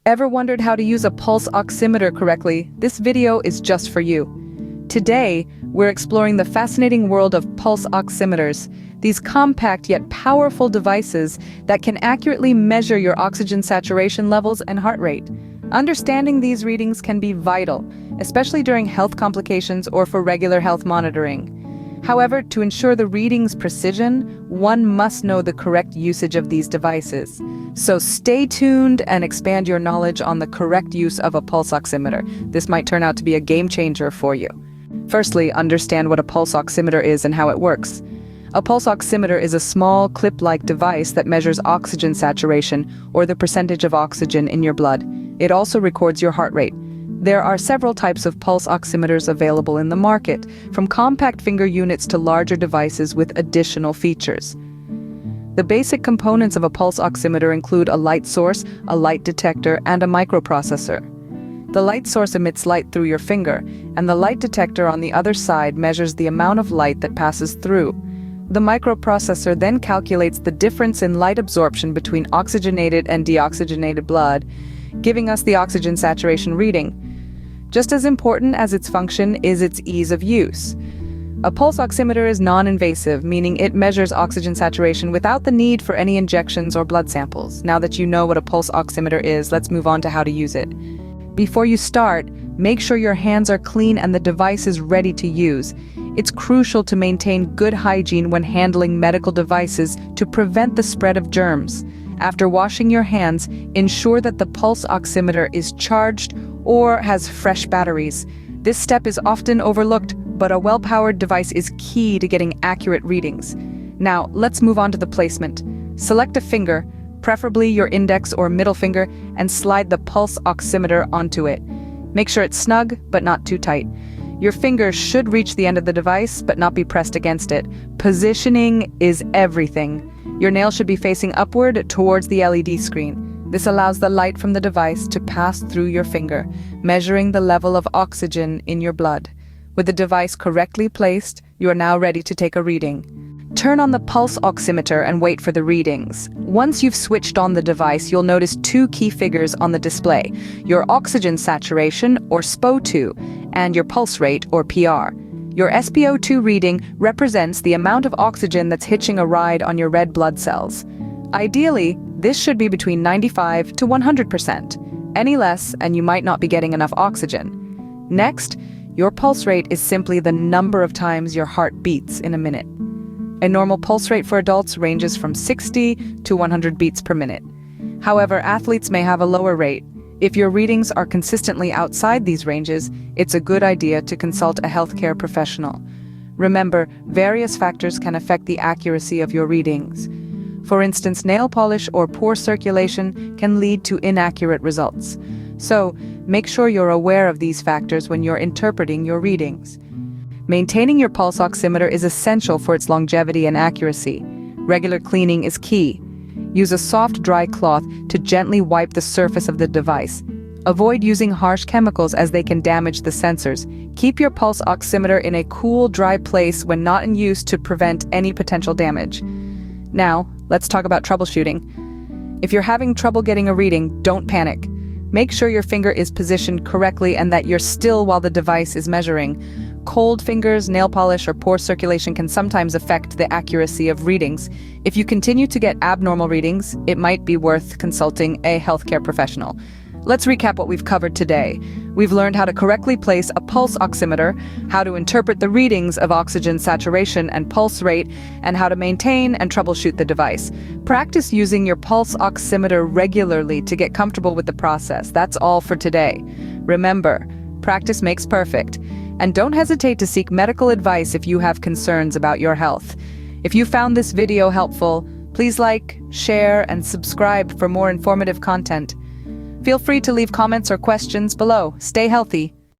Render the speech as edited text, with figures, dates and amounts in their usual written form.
Ever wondered how to use a pulse oximeter correctly? This video is just for you. Today, we're exploring the fascinating world of pulse oximeters, these compact yet powerful devices that can accurately measure your oxygen saturation levels and heart rate. Understanding these readings can be vital, especially during health complications or for regular health monitoring. However, to ensure the reading's precision, one must know the correct usage of these devices. So stay tuned and expand your knowledge on the correct use of a pulse oximeter. This might turn out to be a game changer for you. Firstly, understand what a pulse oximeter is and how it works. A pulse oximeter is a small, clip-like device that measures oxygen saturation, or the percentage of oxygen in your blood. It also records your heart rate. There are several types of pulse oximeters available in the market, from compact finger units to larger devices with additional features. The basic components of a pulse oximeter include a light source, a light detector, and a microprocessor. The light source emits light through your finger, and the light detector on the other side measures the amount of light that passes through. The microprocessor then calculates the difference in light absorption between oxygenated and deoxygenated blood, giving us the oxygen saturation reading. Just as important as its function is its ease of use. A pulse oximeter is non-invasive, meaning it measures oxygen saturation without the need for any injections or blood samples. Now that you know what a pulse oximeter is, let's move on to how to use it. Before you start, make sure your hands are clean and the device is ready to use. It's crucial to maintain good hygiene when handling medical devices to prevent the spread of germs. After washing your hands, ensure that the pulse oximeter is charged or has fresh batteries. This step is often overlooked, but a well-powered device is key to getting accurate readings. Now, let's move on to the placement. Select a finger, preferably your index or middle finger, and slide the pulse oximeter onto it. Make sure it's snug, but not too tight. Your finger should reach the end of the device, but not be pressed against it. Positioning is everything. Your nail should be facing upward towards the LED screen. This allows the light from the device to pass through your finger, measuring the level of oxygen in your blood. With the device correctly placed, you are now ready to take a reading. Turn on the pulse oximeter and wait for the readings. Once you've switched on the device, you'll notice two key figures on the display: your oxygen saturation, or SpO2, and your pulse rate, or PR. Your SpO2 reading represents the amount of oxygen that's hitching a ride on your red blood cells. Ideally, this should be between 95 to 100%. Any less, and you might not be getting enough oxygen. Next, your pulse rate is simply the number of times your heart beats in a minute. A normal pulse rate for adults ranges from 60 to 100 beats per minute. However, athletes may have a lower rate. If your readings are consistently outside these ranges, it's a good idea to consult a healthcare professional. Remember, various factors can affect the accuracy of your readings. For instance, nail polish or poor circulation can lead to inaccurate results. So, make sure you're aware of these factors when you're interpreting your readings. Maintaining your pulse oximeter is essential for its longevity and accuracy. Regular cleaning is key. Use a soft, dry cloth to gently wipe the surface of the device. Avoid using harsh chemicals as they can damage the sensors. Keep your pulse oximeter in a cool, dry place when not in use to prevent any potential damage. Now, let's talk about troubleshooting. If you're having trouble getting a reading, don't panic. Make sure your finger is positioned correctly and that you're still while the device is measuring. Cold fingers, nail polish, or poor circulation can sometimes affect the accuracy of readings. If you continue to get abnormal readings, it might be worth consulting a healthcare professional. Let's recap what we've covered today. We've learned how to correctly place a pulse oximeter, how to interpret the readings of oxygen saturation and pulse rate, and how to maintain and troubleshoot the device. Practice using your pulse oximeter regularly to get comfortable with the process. That's all for today. Remember, practice makes perfect. And don't hesitate to seek medical advice if you have concerns about your health. If you found this video helpful, please like, share, and subscribe for more informative content. Feel free to leave comments or questions below. Stay healthy.